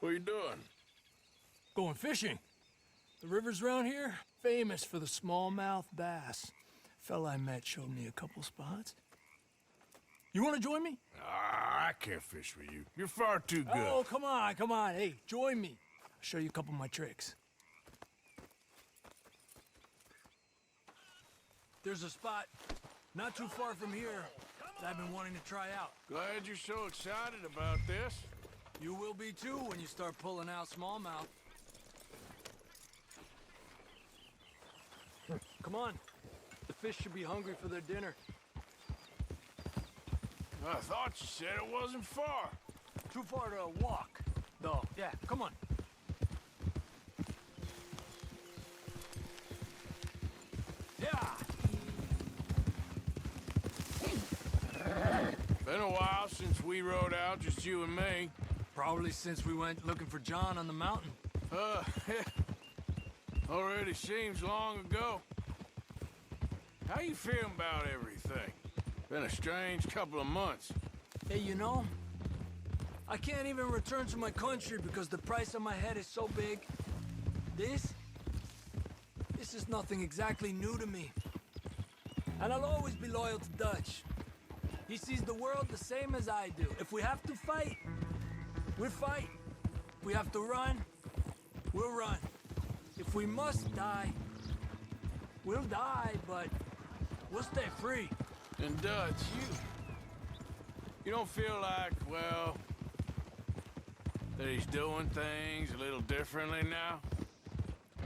What are you doing? Going fishing. The rivers around here, famous for the smallmouth bass. Fella I met showed me a couple spots. You want to join me? Ah, I can't fish with you. You're far too good. Oh, come on, come on. Hey, join me. I'll show you a couple of my tricks. There's a spot not too far from here that I've been wanting to try out. Glad you're so excited about this. You will be too when you start pulling out smallmouth. Come on. The fish should be hungry for their dinner. I thought you said it wasn't far. Too far to walk, though. Yeah, come on. Yeah. Been a while since we rode out, just you and me. Probably since we went looking for John on the mountain. Already seems long ago. How you feeling about everything? Been a strange couple of months. Hey, you know, I can't even return to my country because the price on my head is so big. This is nothing exactly new to me. And I'll always be loyal to Dutch. He sees the world the same as I do. If we have to fight, we'll fight. If we have to run, we'll run. If we must die, we'll die, but we'll stay free. And Dutch, you don't feel like, well, that he's doing things a little differently now?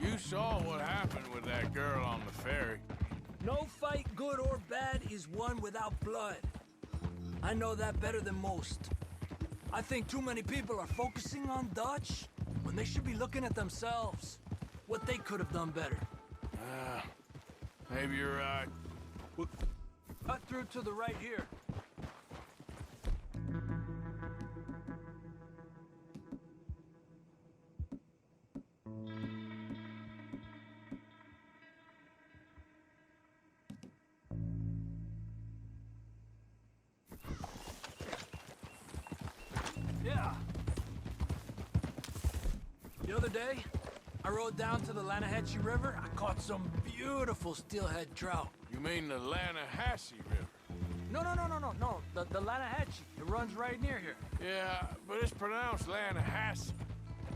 You saw what happened with that girl on the ferry. No fight, good or bad, is won without blood. I know that better than most. I think too many people are focusing on Dutch when they should be looking at themselves. What they could have done better. Maybe you're right. We'll cut through to the right here. Yeah. The other day, I rode down to the Lanahatchee River. I caught some beautiful steelhead trout. You mean the Lanahatchee River? No. The Lanahatchee. It runs right near here. Yeah, but it's pronounced Lanahatchee.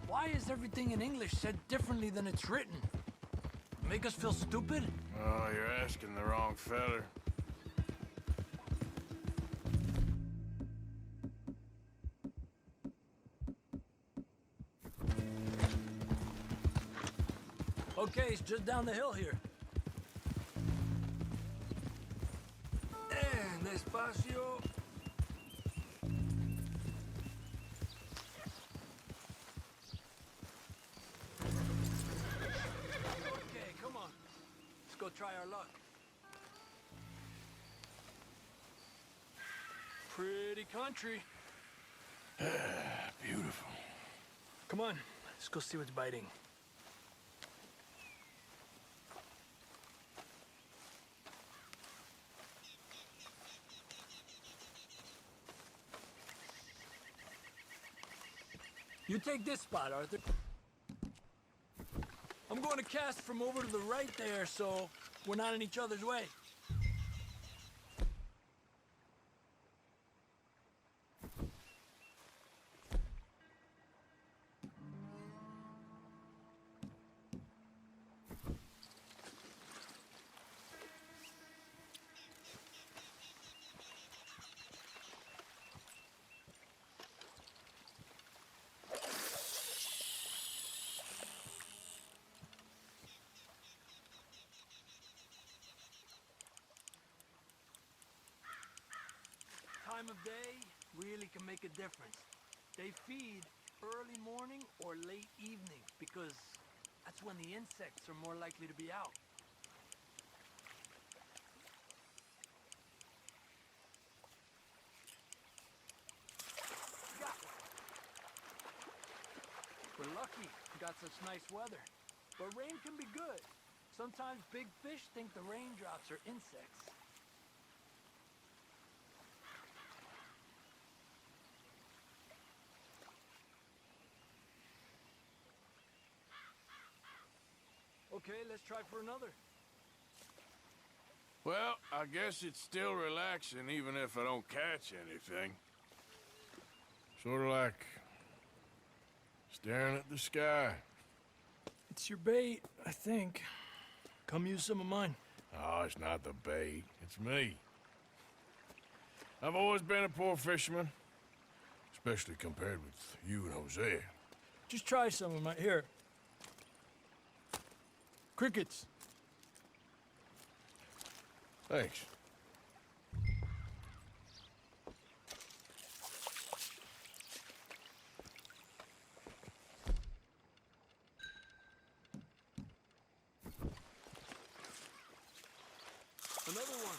Why is everything in English said differently than it's written? Make us feel stupid? Oh, you're asking the wrong feller. Okay, it's just down the hill here. And despacio. Okay, come on. Let's go try our luck. Pretty country. Beautiful. Come on, let's go see what's biting. You take this spot, Arthur. I'm going to cast from over to the right there, so we're not in each other's way. Time of day really can make a difference. They feed early morning or late evening because that's when the insects are more likely to be out. Got one. We're lucky we got such nice weather, but rain can be good. Sometimes big fish think the raindrops are insects. Okay, let's try for another. Well, I guess it's still relaxing even if I don't catch anything. Sort of like staring at the sky. It's your bait, I think. Come use some of mine. Oh, it's not the bait. It's me. I've always been a poor fisherman. Especially compared with you and Jose. Just try some of my... Here. Crickets. Thanks. Another one.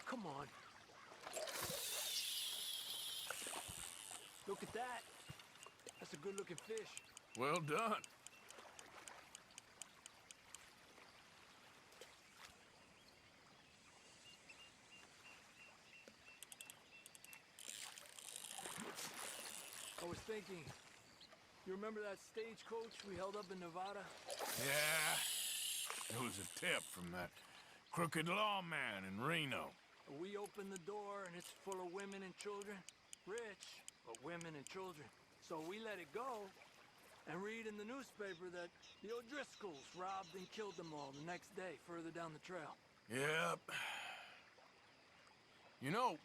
Come on. Look at that. That's a good-looking fish. Well done. I was thinking, you remember that stagecoach we held up in Nevada? Yeah. It was a tip from that crooked lawman in Reno. We opened the door and it's full of women and children. Rich, but women and children. So we let it go and read in the newspaper that the O'Driscolls robbed and killed them all the next day further down the trail. Yep. You know,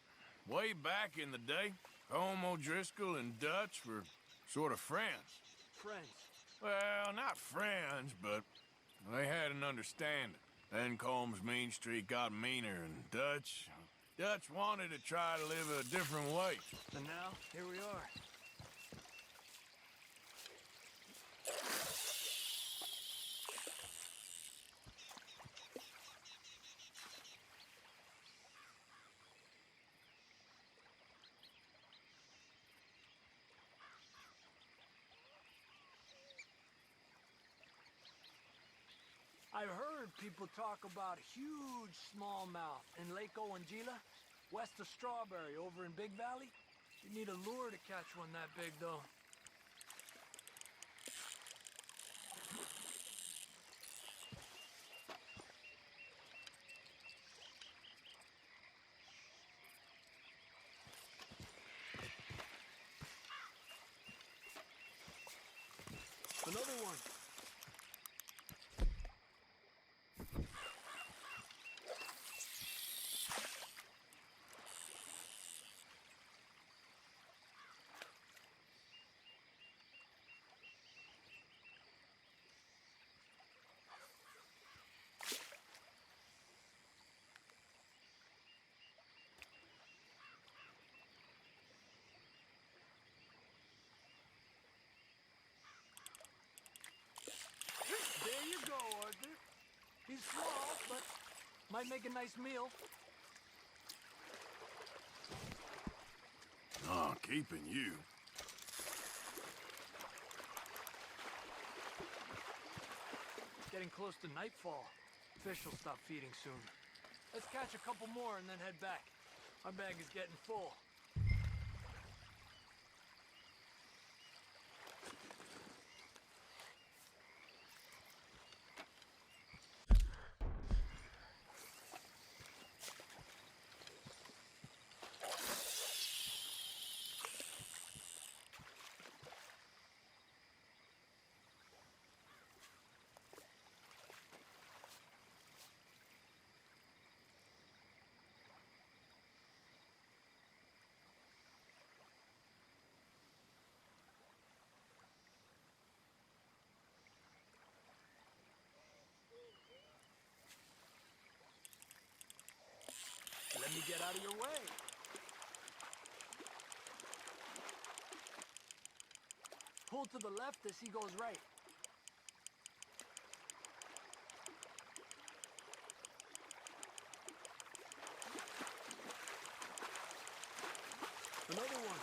way back in the day, Home O'Driscoll and Dutch were sort of friends. Friends. Well, not friends, but they had an understanding. Then Combs' mean streak got meaner, and Dutch wanted to try to live a different way. And now, here we are. I've heard people talk about a huge smallmouth in Lake Owanjila, west of Strawberry, over in Big Valley. You need a lure to catch one that big, though. Another one. There you go, Arthur. He's small, but might make a nice meal. Oh, keeping you. Getting close to nightfall. Fish will stop feeding soon. Let's catch a couple more and then head back. Our bag is getting full. Let me get out of your way. Pull to the left as he goes right. Another one.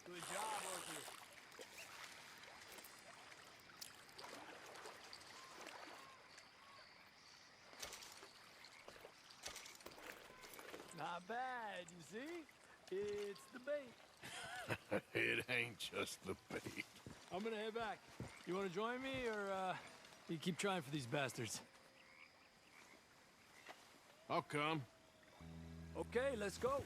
Good job, Arthur. Not bad, you see? It's the bait. It ain't just the bait. I'm gonna head back. You wanna join me, or, you keep trying for these bastards? I'll come. Okay, let's go.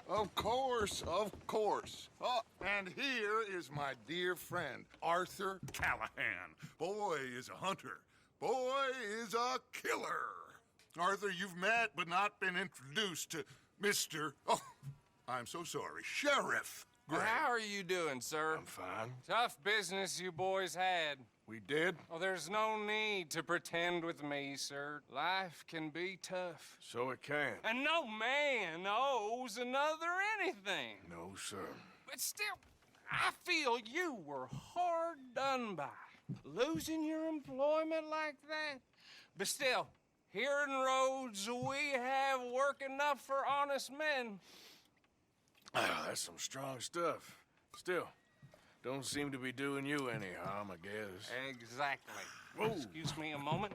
Of course, of course. Oh, and here is my dear friend, Arthur Callahan. Boy is a hunter. Boy is a killer. Arthur, you've met but not been introduced to Mr. Oh, I'm so sorry, Sheriff Gray. How are you doing, sir? I'm fine. Tough business you boys had. We did? Oh, there's no need to pretend with me, sir. Life can be tough. So it can. And no man owes another anything. No, sir. But still, I feel you were hard done by. Losing your employment like that. But still, here in Rhodes, we have work enough for honest men. Ah, that's some strong stuff. Still, don't seem to be doing you any harm, I guess. Exactly. Whoa. Excuse me a moment.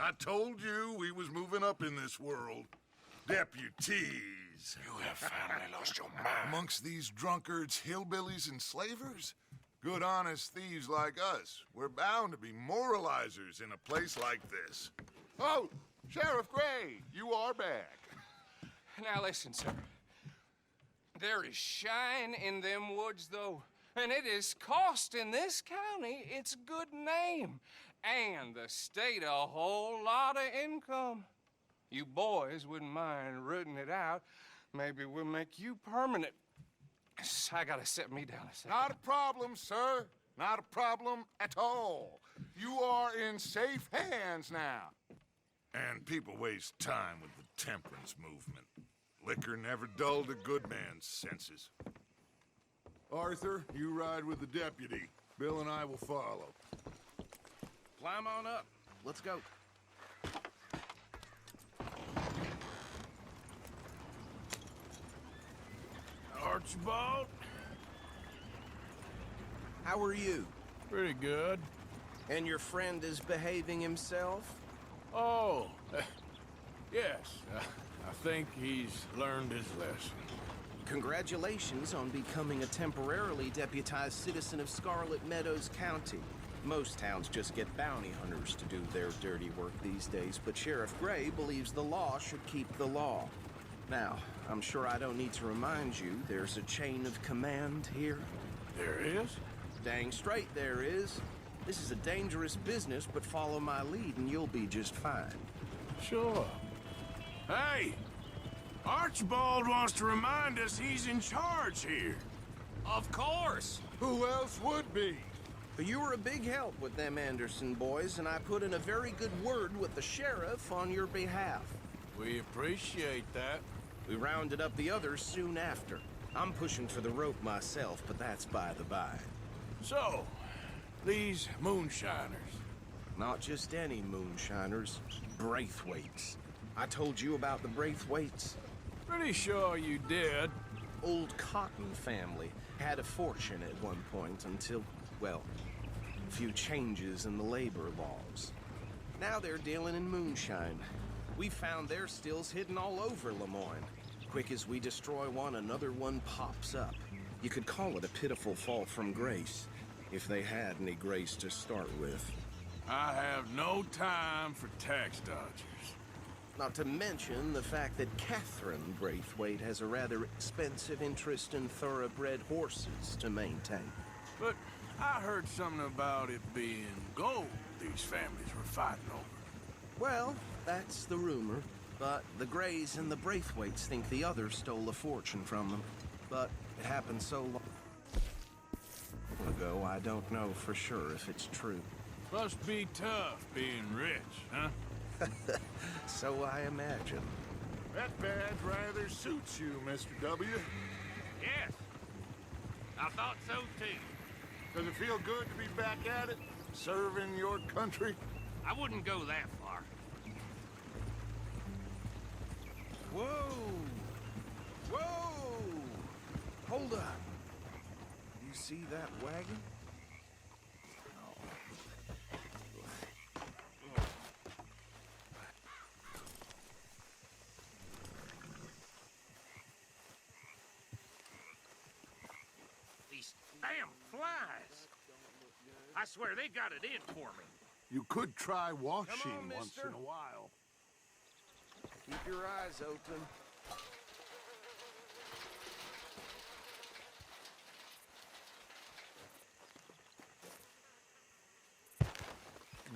I told you we was moving up in this world. Deputies. You have finally lost your mind. Amongst these drunkards, hillbillies, and slavers? Good honest thieves like us. We're bound to be moralizers in a place like this. Oh, Sheriff Gray, you are back. Now listen, sir. There is shine in them woods, though, and it is costing this county its good name and the state a whole lot of income. You boys wouldn't mind rooting it out. Maybe we'll make you permanent. I gotta set me down a second. Not a problem, sir. Not a problem at all. You are in safe hands now. And people waste time with the temperance movement. Liquor never dulled a good man's senses. Arthur, you ride with the deputy. Bill and I will follow. Climb on up. Let's go. Archibald? How are you? Pretty good. And your friend is behaving himself? Oh, yes. I think he's learned his lesson. Congratulations on becoming a temporarily deputized citizen of Scarlet Meadows County. Most towns just get bounty hunters to do their dirty work these days, but Sheriff Gray believes the law should keep the law. Now, I'm sure I don't need to remind you there's a chain of command here. There is? Dang straight there is. This is a dangerous business, but follow my lead and you'll be just fine. Sure. Hey! Archibald wants to remind us he's in charge here. Of course. Who else would be? But you were a big help with them Anderson boys, and I put in a very good word with the sheriff on your behalf. We appreciate that. We rounded up the others soon after. I'm pushing for the rope myself, but that's by the by. So, these moonshiners. Not just any moonshiners, Braithwaites. I told you about the Braithwaites. Pretty sure you did. Old Cotton family had a fortune at one point until, well, a few changes in the labor laws. Now they're dealing in moonshine. We found their stills hidden all over Lemoyne. Quick as we destroy one, another one pops up. You could call it a pitiful fall from grace, if they had any grace to start with. I have no time for tax dodgers. Not to mention the fact that Catherine Braithwaite has a rather expensive interest in thoroughbred horses to maintain. But I heard something about it being gold these families were fighting over. Well, that's the rumor. But the Greys and the Braithwaites think the others stole a fortune from them. But it happened so long ago, I don't know for sure if it's true. Must be tough being rich, huh? So I imagine. That badge rather suits you, Mr. W. Yes. I thought so too. Does it feel good to be back at it? Serving your country? I wouldn't go that far. Whoa! Whoa! Hold up. You see that wagon? These damn flies. I swear they got it in for me. You could try washing on, once mister. in a while. Keep your eyes open.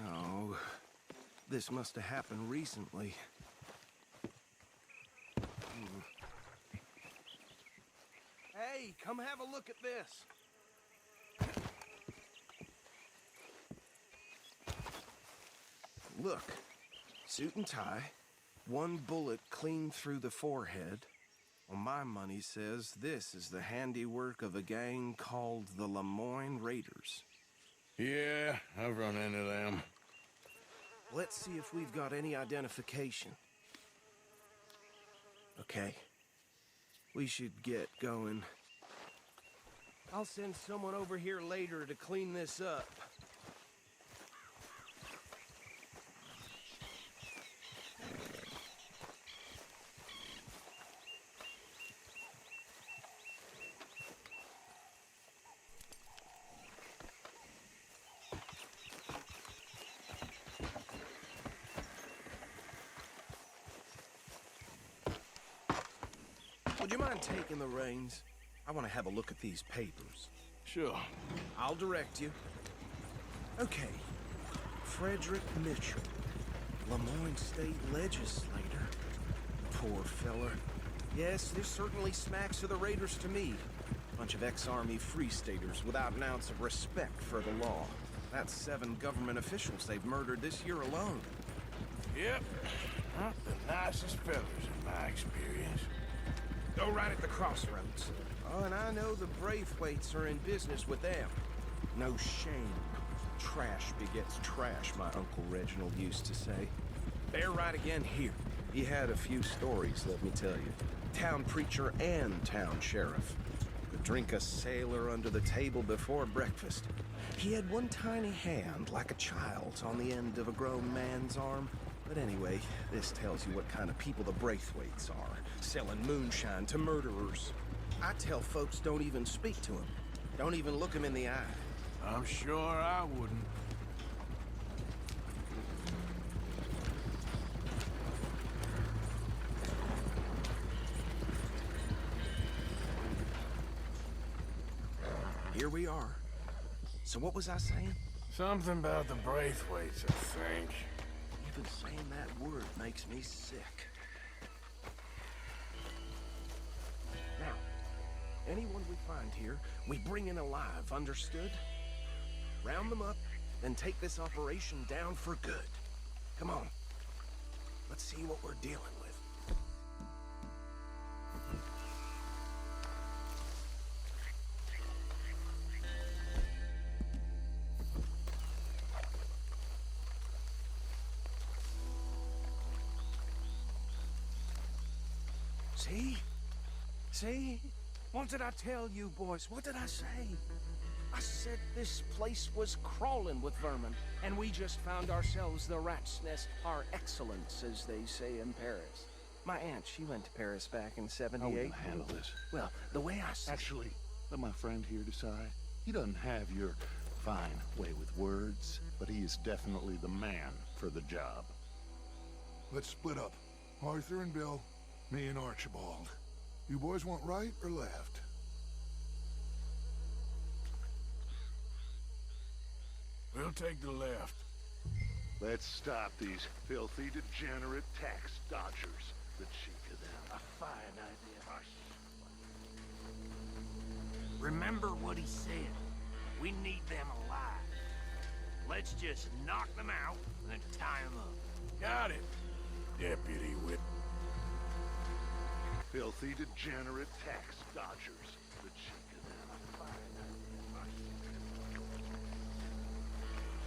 No, this must have happened recently. Hey, come have a look at this. Look, suit and tie, one bullet clean through the forehead. Well, my money says this is the handiwork of a gang called the Lemoyne Raiders. Yeah, I've run into them. Let's see if we've got any identification. Okay. We should get going. I'll send someone over here later to clean this up. Would you mind taking the reins? I want to have a look at these papers. Sure. I'll direct you. Okay. Frederick Mitchell, Lemoyne State Legislator. Poor fella. Yes, this certainly smacks of the Raiders to me. Bunch of ex-Army Free Staters without an ounce of respect for the law. That's 7 government officials they've murdered this year alone. Yep. Not the nicest fellas in my experience. Go right at the crossroads. Oh, and I know the Braithwaites are in business with them. No shame. Trash begets trash, my Uncle Reginald used to say. They're right again here. He had a few stories, let me tell you. Town preacher and town sheriff. Could drink a sailor under the table before breakfast. He had one tiny hand, like a child's, on the end of a grown man's arm. But anyway, this tells you what kind of people the Braithwaites are, selling moonshine to murderers. I tell folks don't even speak to him. Don't even look him in the eye. I'm sure I wouldn't. Here we are. So what was I saying? Something about the Braithwaites, I think. Even saying that word makes me sick. Now, anyone we find here, we bring in alive, understood? Round them up, then take this operation down for good. Come on. Let's see what we're dealing with. See? See? What did I tell you, boys? What did I say? I said this place was crawling with vermin, and we just found ourselves the rat's nest par excellence, as they say in Paris. My aunt, she went to Paris back in How are we '78. gonna handle this? Well, the way I see Actually, let my friend here decide. He doesn't have your fine way with words, but he is definitely the man for the job. Let's split up. Arthur and Bill, me and Archibald. You boys want right or left? We'll take the left. Let's stop these filthy, degenerate tax dodgers. The cheek of them. A fine idea. Remember what he said. We need them alive. Let's just knock them out and then tie them up. Got it, Deputy Whip. Filthy, degenerate tax dodgers. The cheek of them.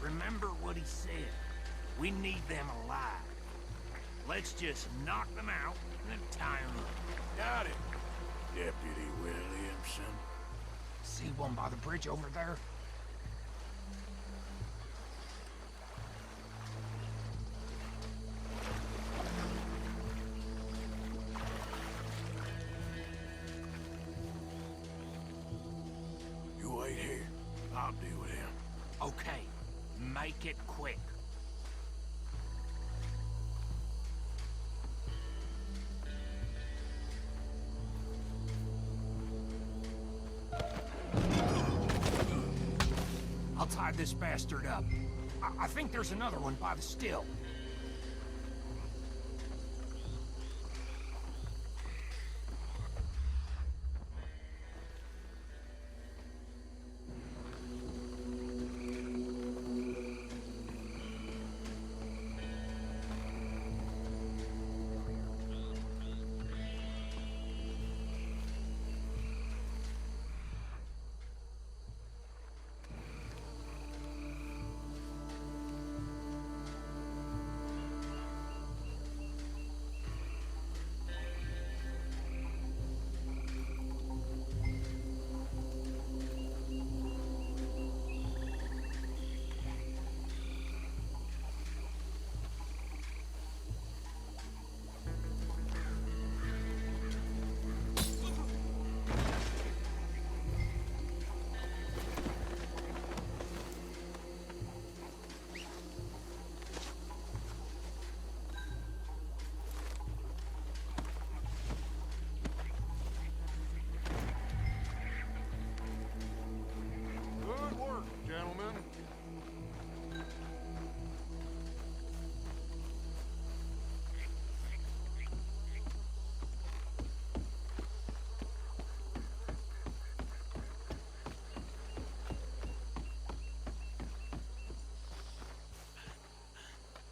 Remember what he said. We need them alive. Let's just knock them out and then tie them up. Got it, Deputy Williamson. See one by the bridge over there? You wait here. I'll deal with him. Okay, make it quick. I'll tie this bastard up. I think there's another one by the still. Good work, gentlemen.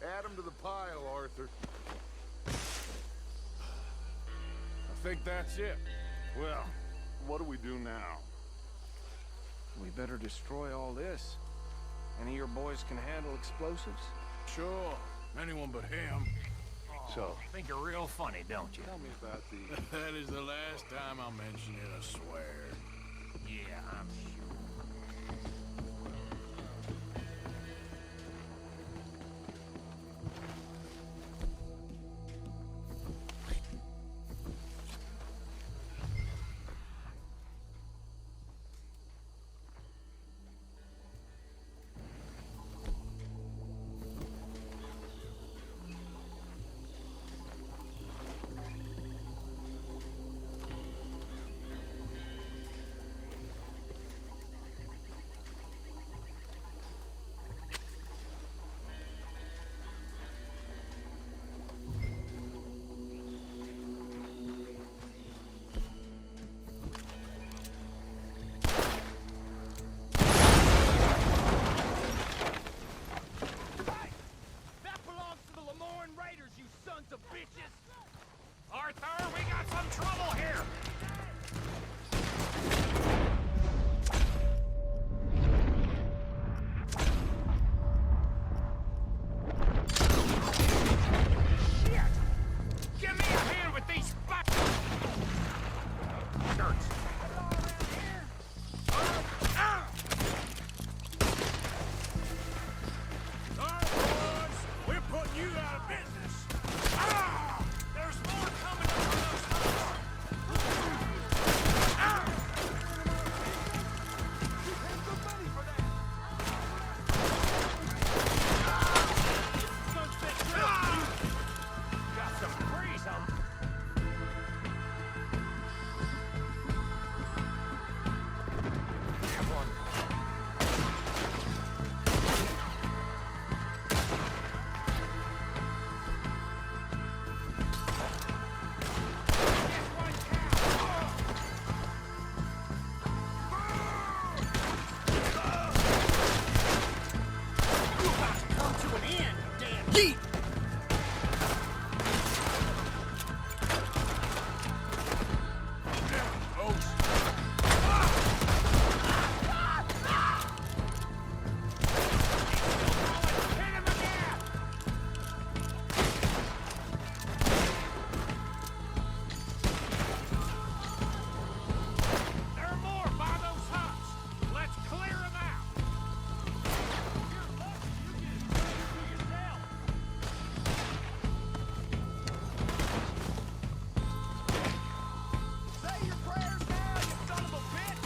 Add 'em to the pile, Arthur. I think that's it. Well, what do we do now? we better destroy all this. Any of your boys can handle explosives? Sure, anyone but him. So, Think you're real funny, don't you? tell me about the... That is the last time I'll mention it, I swear. Yeah, I'm sure. Yeet! There are more by those huts. Let's clear them out. You're lucky you get it to yourself. Say your prayers now, you son of a bitch.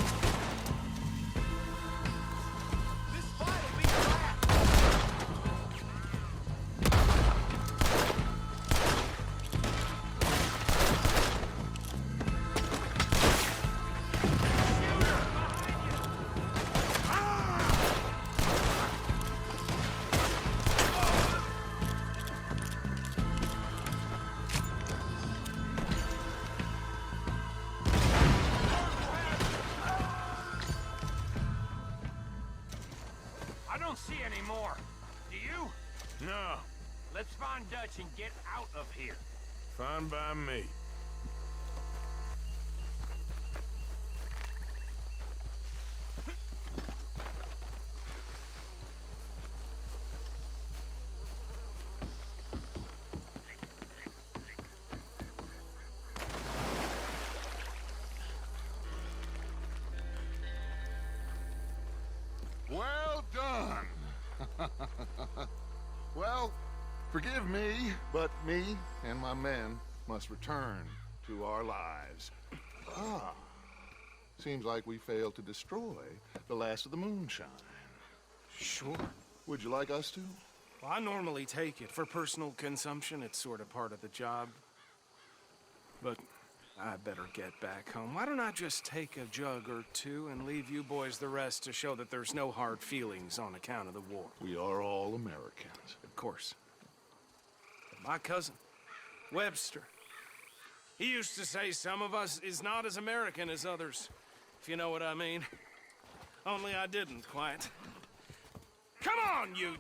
This fight'll be your last. I don't see any more. Do you? No, Let's find Dutch and get out of here. fine by me. Well done. Well, forgive me, but me and my men must return to our lives. Ah, seems like we failed to destroy the last of the moonshine. Sure. Would you like us to? Well, I normally take it. For personal consumption, it's sort of part of the job. But I better get back home. Why don't I just take a jug or two and leave you boys the rest to show that there's no hard feelings on account of the war? We are all Americans. Of course. But my cousin, Webster, he used to say some of us is not as American as others, if you know what I mean. Only I didn't quite. Come on, you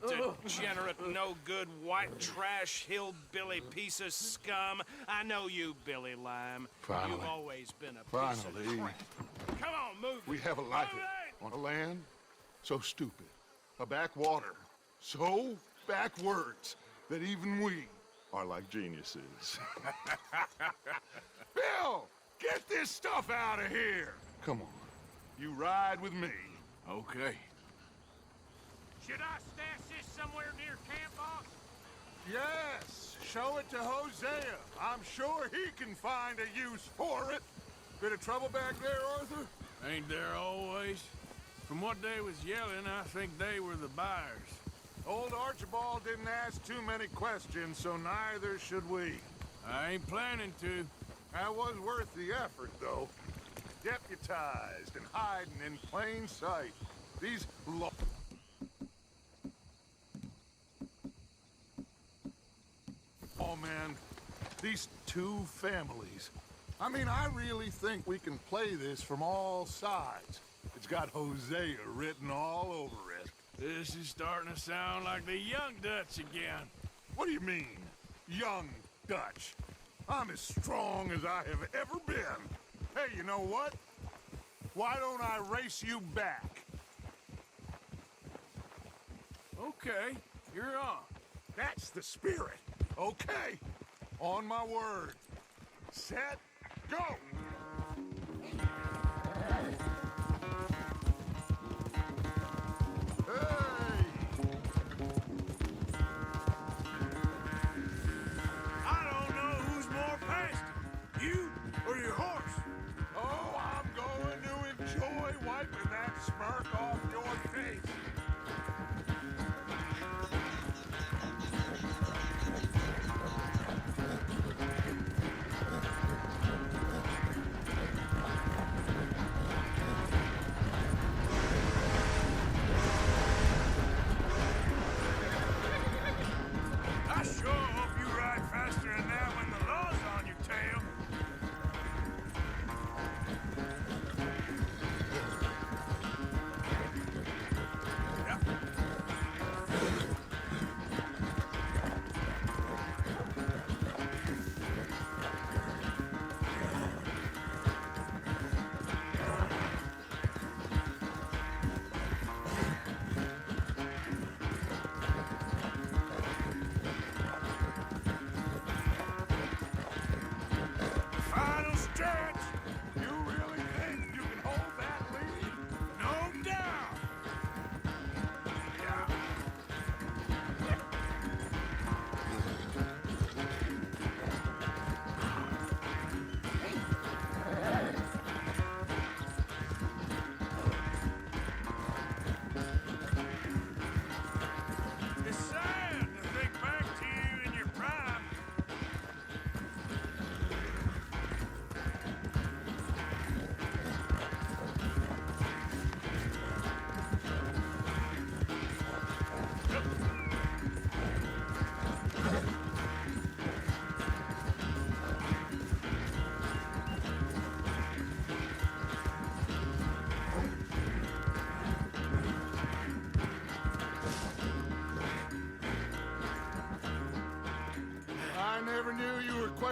degenerate, no-good, white trash, hillbilly piece of scum. I know you, Billy Lime. Finally. You've always been a piece of Finally. crap. Come on, move We it. have a life Move it! on a land so stupid, a backwater so backwards that even we are like geniuses. Bill, get this stuff out of here. Come on, you ride with me. Okay. Should I stash this somewhere near camp, boss? Yes, show it to Hosea. I'm sure he can find a use for it. Bit of trouble back there, Arthur? Ain't there always? From what they was yelling, I think they were the buyers. Old Archibald didn't ask too many questions, so neither should we. I ain't planning to. That was worth the effort, though. Deputized and hiding in plain sight. These Oh, man. These two families. I mean, I really think we can play this from all sides. It's got Hosea written all over it. This is starting to sound like the young Dutch again. What do you mean, young Dutch? I'm as strong as I have ever been. Hey, you know what? Why don't I race you back? Okay, you're on. That's the spirit. Okay. On my word. Set, go! Hey! I don't know who's more past you or your horse. Oh, I'm going to enjoy wiping that smirk off your face.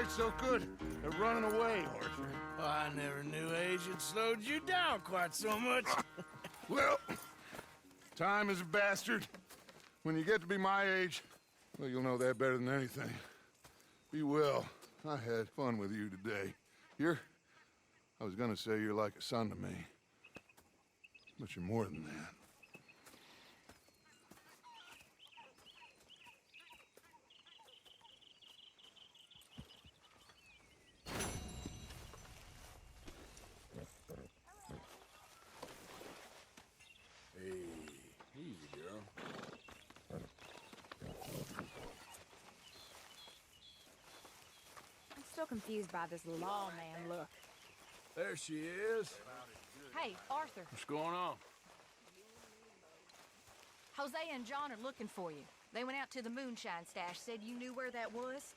quite so good at running away, Arthur. Oh, I never knew age had slowed you down quite so much. Well, time is a bastard. When you get to be my age, well, you'll know that better than anything. Be well. I had fun with you today. I was gonna say you're like a son to me. But you're more than that. Easy, girl. I'm still confused by this lawman look. There she is. Hey, Arthur, What's going on? Jose and John are looking for you. They went out to the Moonshine stash, said you knew where that was.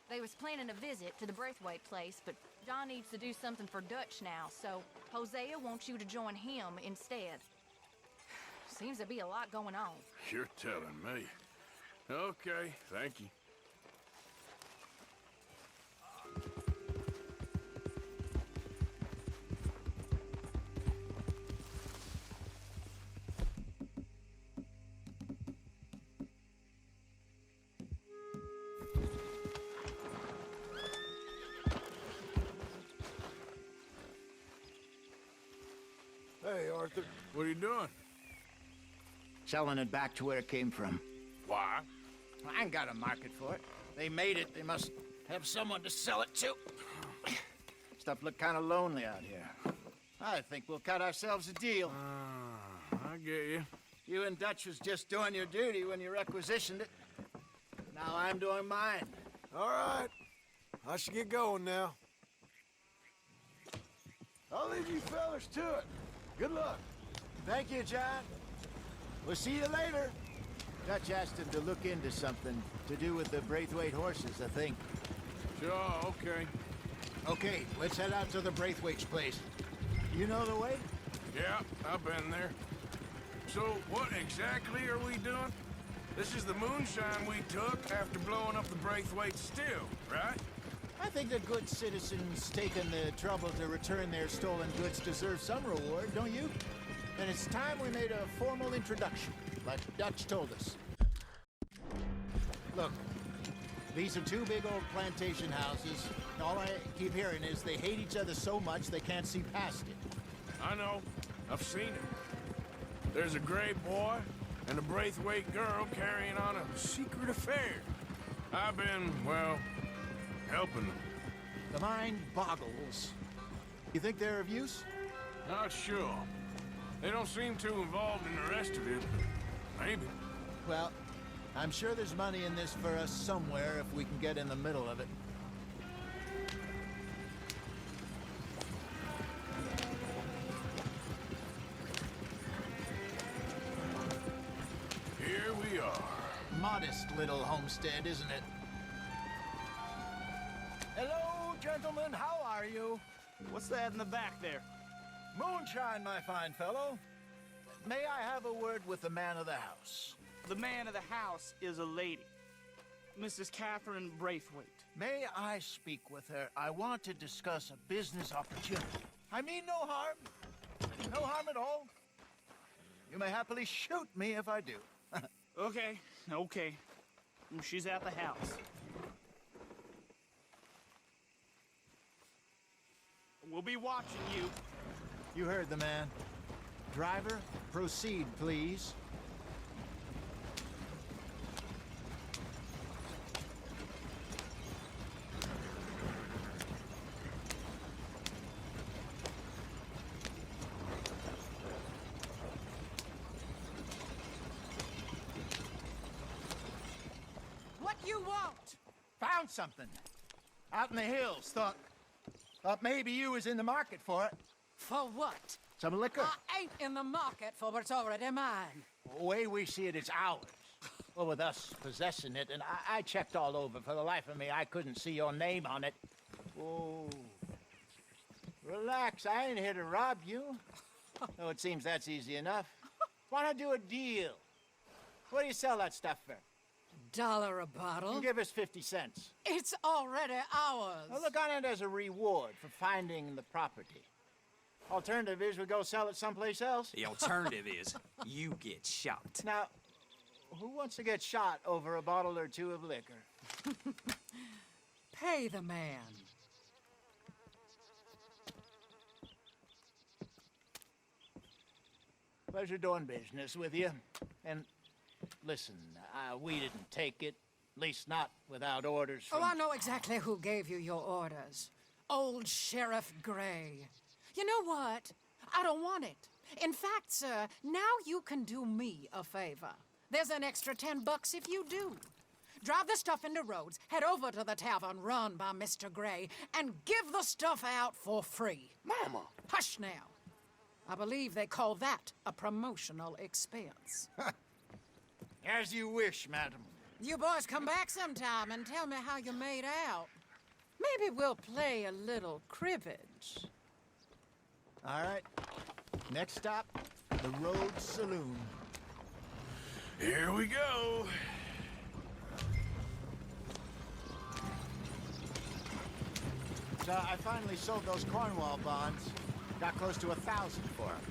They was planning a visit to the Braithwaite place, but John needs to do something for Dutch now, so Hosea wants you to join him instead. Seems to be a lot going on. You're telling me. Okay, thank you. Hey, Arthur. What are you doing? Selling it back to where it came from. Why? I ain't got a market for it. They made it. They must have someone to sell it to. Stuff look kind of lonely out here. I think we'll cut ourselves a deal. I get you. You and Dutch was just doing your duty when you requisitioned it. Now I'm doing mine. All right. I should get going now. I'll leave you fellas to it. Good luck. Thank you, John. We'll see you later. Dutch asked him to look into something to do with the Braithwaite horses, I think. Sure, okay. Okay, let's head out to the Braithwaite's place. You know the way? Yeah, I've been there. So, what exactly are we doing? This is the moonshine we took after blowing up the Braithwaite still, right? I think the good citizens taking the trouble to return their stolen goods deserve some reward, don't you? And it's time we made a formal introduction, like Dutch told us. Look, these are two big old plantation houses. All I keep hearing is they hate each other so much they can't see past it. I know. I've seen it. There's a gray boy and a Braithwaite girl carrying on a secret affair. I've been, well, helping them. The mind boggles. You think they're of use? Not sure. They don't seem too involved in the rest of it, but maybe. Well, I'm sure there's money in this for us somewhere if we can get in the middle of it. Here we are. Modest little homestead, isn't it? Hello, gentlemen. How are you? What's that in the back there? Moonshine, my fine fellow. May I have a word with the man of the house? The man of the house is a lady. Mrs. Catherine Braithwaite. May I speak with her? I want to discuss a business opportunity. I mean no harm. No harm at all. You may happily shoot me if I do. Okay. She's at the house. We'll be watching you. You heard the man. Driver, proceed, please. What you want? Found something. Out in the hills. Thought maybe you was in the market for it. For what? Some liquor. I ain't in the market for what's already mine. The way we see it, it's ours. Well, with us possessing it, and I checked all over. For the life of me, I couldn't see your name on it. Oh. Relax, I ain't here to rob you. Oh, it seems that's easy enough. Wanna do a deal? What do you sell that stuff for? $1 a bottle. You give us 50 cents. It's already ours. Well, look on it as a reward for finding the property. Alternative is we go sell it someplace else. The alternative is you get shot. Now, who wants to get shot over a bottle or two of liquor? Pay the man. Pleasure doing business with you. And listen, we didn't take it. At least not without orders from... Oh, I know exactly who gave you your orders. Old Sheriff Gray. You know what? I don't want it. In fact, sir, now you can do me a favor. There's an extra $10 if you do. Drive the stuff into Rhodes, head over to the tavern run by Mr. Gray, and give the stuff out for free. Mama! Hush now. I believe they call that a promotional expense. As you wish, madam. You boys come back sometime and tell me how you made out. Maybe we'll play a little cribbage. All right. Next stop, the Rhodes Saloon. Here we go. So I finally sold those Cornwall bonds. Got close to 1,000 for them.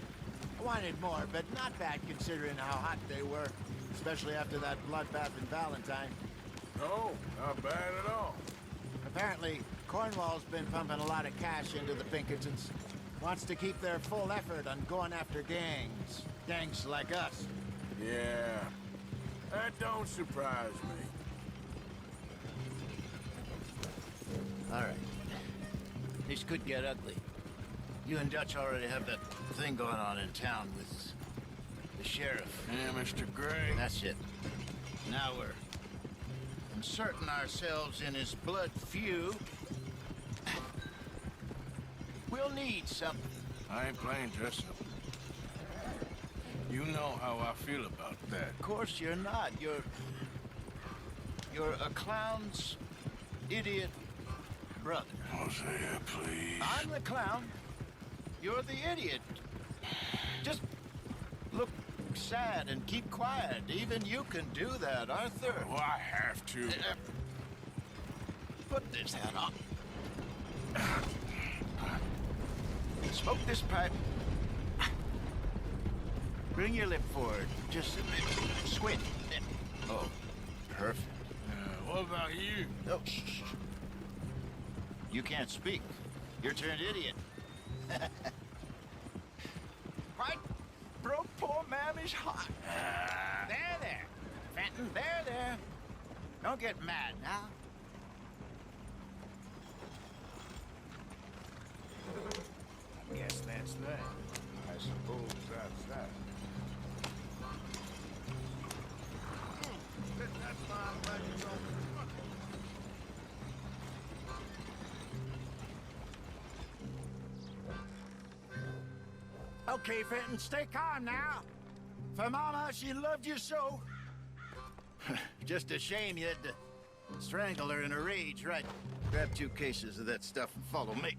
I wanted more, but not bad considering how hot they were, especially after that bloodbath in Valentine. No, not bad at all. Apparently, Cornwall's been pumping a lot of cash into the Pinkertons. Wants to keep their full effort on going after gangs. Gangs like us. Yeah, that don't surprise me. All right. This could get ugly. You and Dutch already have that thing going on in town with the sheriff. Yeah, Mr. Gray. That's it. Now we're inserting ourselves in his blood feud. We'll need something. I ain't playing dress up. You know how I feel about that. Of course you're not. You're a clown's idiot brother. Hosea, please. I'm the clown. You're the idiot. Just look sad and keep quiet. Even you can do that, Arthur. Oh, I have to. Put this hat on. Smoke this pipe. Bring your lip forward. Just a bit. Squint. Oh, perfect. What about you? Oh, shh. You can't speak. You're turned idiot. Right? Broke poor Mammy's heart. There. Fenton, there. Don't get mad now. I guess that's that. I suppose that's that. That's my legend on the front. Okay, Fenton, stay calm now. For Mama, she loved you so. Just a shame you had to strangle her in a rage, right? Grab 2 cases of that stuff and follow me.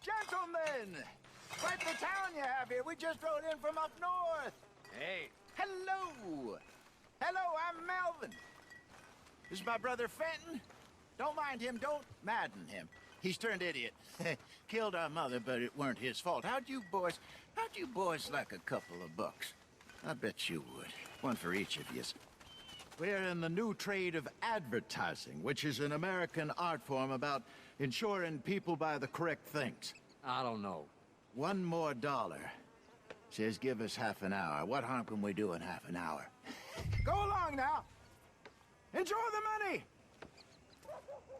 Gentlemen! Quite the town you have here. We just rode in from up north. Hey. Hello. Hello, I'm Melvin. This is my brother Fenton. Don't mind him. Don't madden him. He's turned idiot. Killed our mother, but it weren't his fault. How'd you boys like a couple of bucks? I bet you would. One for each of you. We're in the new trade of advertising, which is an American art form about ensuring people buy the correct things. I don't know. $1 more. Says give us half an hour. What harm can we do in half an hour? Go along now. Enjoy the money.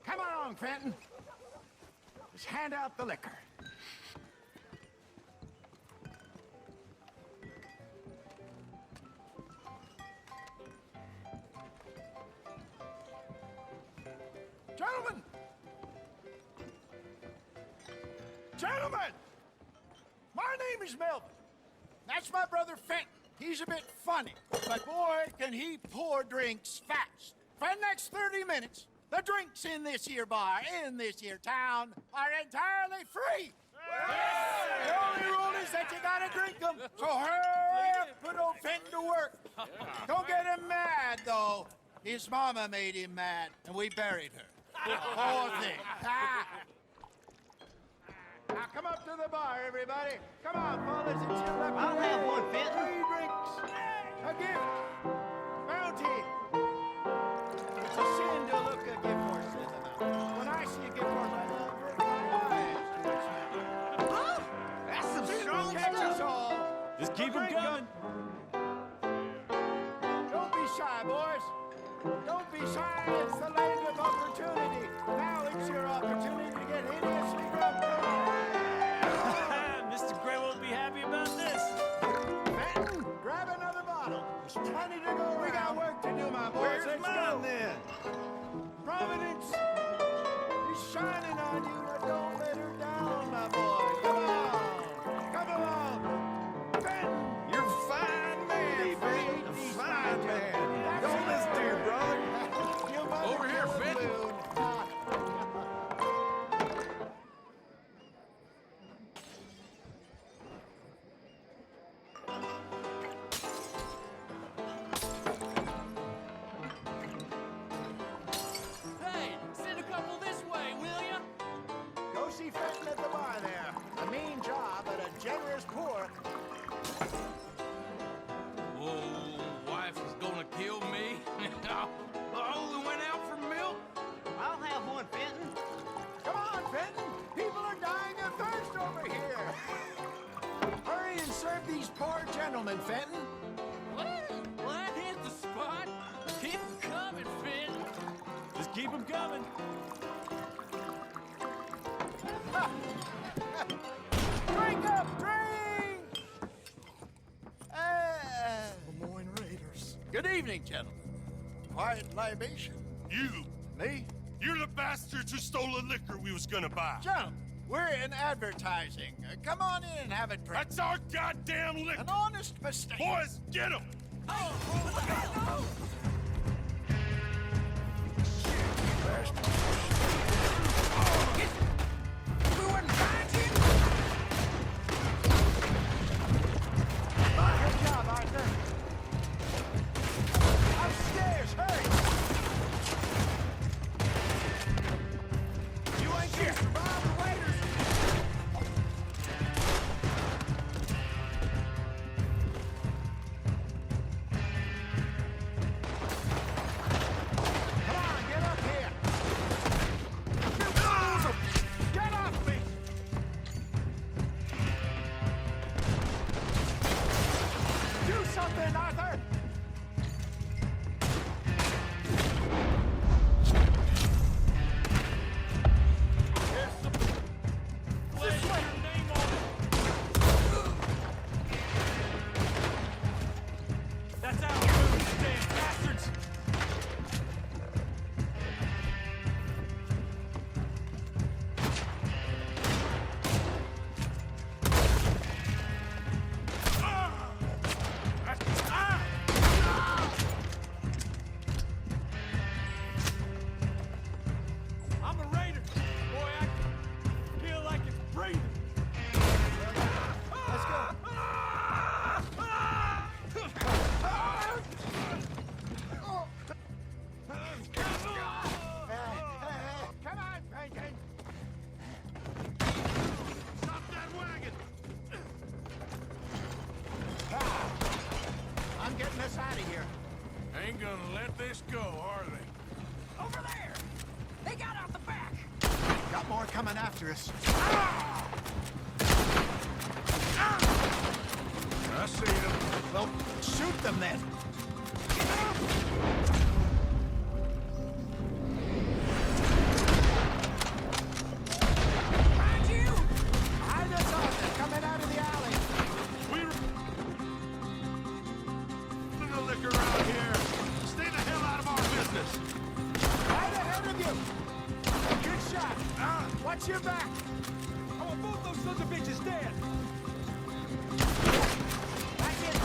Come along, Fenton. Just hand out the liquor. Gentlemen! Gentlemen! My name is Melvin. That's my brother Fenton. He's a bit funny, but boy, can he pour drinks fast. For the next 30 minutes, the drinks in this here bar, in this here town, are entirely free. The only rule is that you gotta drink them. So hurry up, put old Fenton to work. Don't get him mad, though. His mama made him mad, and we buried her. Poor thing. Now come up to the bar, everybody. Come on, fellas, it's your lucky I'll have one, Fenton. 3 drinks. A gift. Bounty. It's a sin to look a gift horse in the mouth. When I see a gift horse, I love her. Oh, that's some strong stuff. Just keep them coming. Don't be shy, boys. Don't be shy. It's the land of opportunity. Now it's your opportunity to get hideously drunk. Mr. Gray won't be happy about this. Fenton, grab another bottle. There's plenty to go around. We got work to do, my boys. Where's Let's mine, go. then? Providence is shining on you. Now don't let her down, my boy. Come on. Come along. Fenton. You're a fine man, Fenton. A fine man. Don't listen to your brother. Over here, Fenton. Hey, send a couple this way, will ya? Go see Fenton at the bar there. A mean job, but a generous pour. Oh, wife is gonna kill me. I only went out for milk. I'll have one, Fenton. Come on, Fenton. People are dying of thirst over here. Hurry and serve these poor gentlemen, Fenton. Well, that hit the spot. Keep 'em coming, Finn. Just keep them coming. Drink up, drink! Lemoyne Raiders. Good evening, gentlemen. Quiet libation. You! Me? You're the bastards who stole the liquor we was gonna buy. Gentlemen, we're in advertising. Come on in and have a drink. That's our goddamn liquor! An honest mistake. Boys, get him! Good job, Arthur. Upstairs, hurry! You ain't here. Survive the waiters. Come on, get up here. Get off me! Do something, Arthur! That's our food, damn bastards. I'm a raider. Boy, I feel like it's breathing. Let's go. Come on, Franklin. Stop that wagon! I'm getting us out of here. Ain't gonna let this go, are they? Over there! They got out the back! Got more coming after us. I see them. Well, shoot them then. Behind you! Behind us, Arthur, coming out of the alley. Put the liquor out here. Stay the hell out of our business. Right ahead of you. Good shot. Watch your back. I want both those sons of bitches dead. That's it.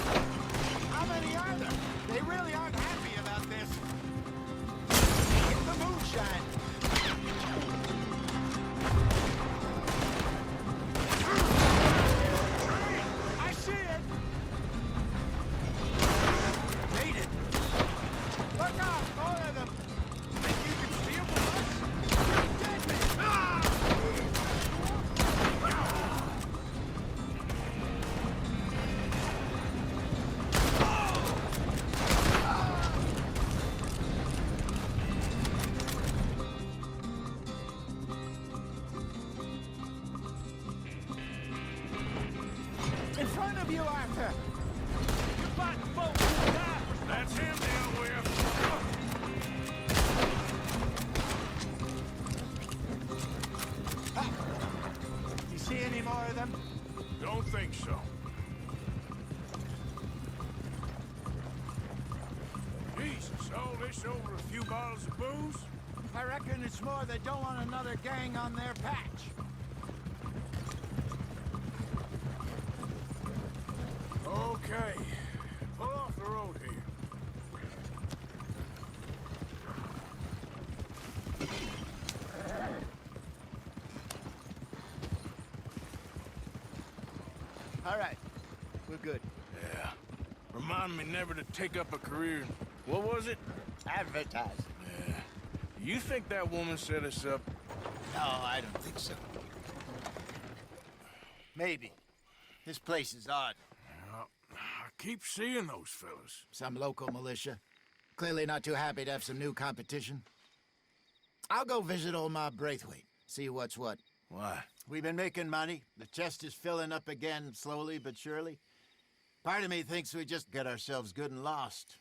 How many are there? They really aren't happy about this. All this over a few bottles of booze? I reckon it's more they don't want another gang on their patch. Okay. Pull off the road here. All right. We're good. Yeah. Remind me never to take up a career. What was it? Advertising. Yeah. You think that woman set us up? No, I don't think so. Maybe. This place is odd. I keep seeing those fellas. Some local militia. Clearly not too happy to have some new competition. I'll go visit old Ma Braithwaite, see what's what. Why? We've been making money. The chest is filling up again, slowly but surely. Part of me thinks we just get ourselves good and lost.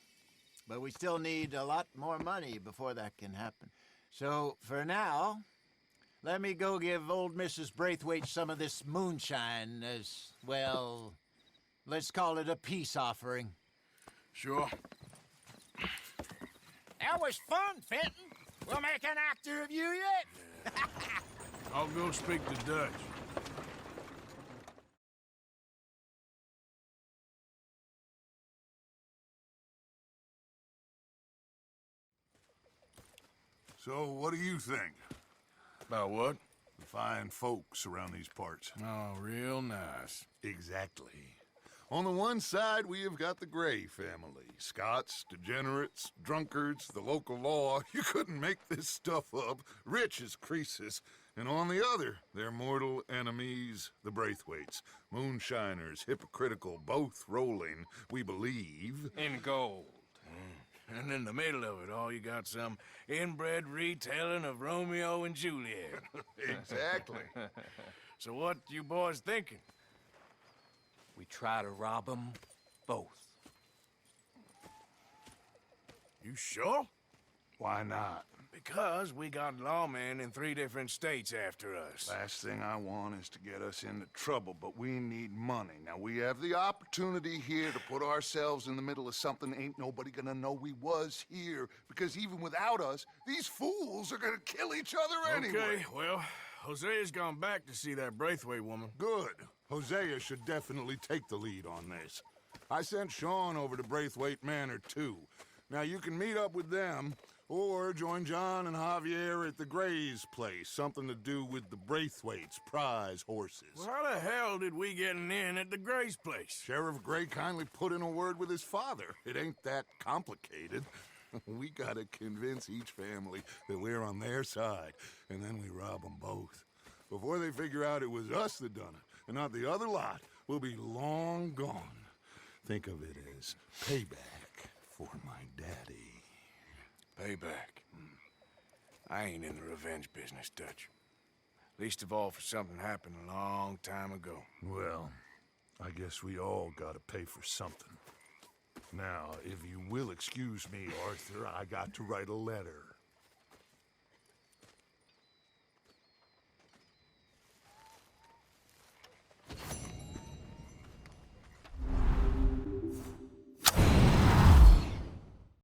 But we still need a lot more money before that can happen. So, for now, let me go give old Mrs. Braithwaite some of this moonshine as, well, let's call it a peace offering. Sure. That was fun, Fenton. We'll make an actor of you yet. I'll go speak to Dutch. So, what do you think? About what? The fine folks around these parts. Oh, real nice. Exactly. On the one side, we have got the Gray family. Scots, degenerates, drunkards, the local law. You couldn't make this stuff up. Rich as Croesus. And on the other, their mortal enemies, the Braithwaites. Moonshiners, hypocritical, both rolling, we believe. In gold. And in the middle of it all, you got some inbred retelling of Romeo and Juliet. Exactly. So what you boys thinking? We try to rob them both. You sure? Why not? Because we got lawmen in 3 different states after us. Last thing I want is to get us into trouble, but we need money. Now, we have the opportunity here to put ourselves in the middle of something ain't nobody gonna know we was here, because even without us, these fools are gonna kill each other anyway. Okay, well, Hosea's gone back to see that Braithwaite woman. Good. Hosea should definitely take the lead on this. I sent Sean over to Braithwaite Manor, too. Now, you can meet up with them, or join John and Javier at the Gray's place. Something to do with the Braithwaite's prize horses. Well, how the hell did we get in at the Gray's place? Sheriff Gray kindly put in a word with his father. It ain't that complicated. We gotta convince each family that we're on their side, and then we rob them both. Before they figure out it was us that done it, and not the other lot, we'll be long gone. Think of it as payback for my daddy. Payback. I ain't in the revenge business, Dutch. Least of all for something happened a long time ago. Well, I guess we all gotta pay for something. Now, if you will excuse me, Arthur, I got to write a letter.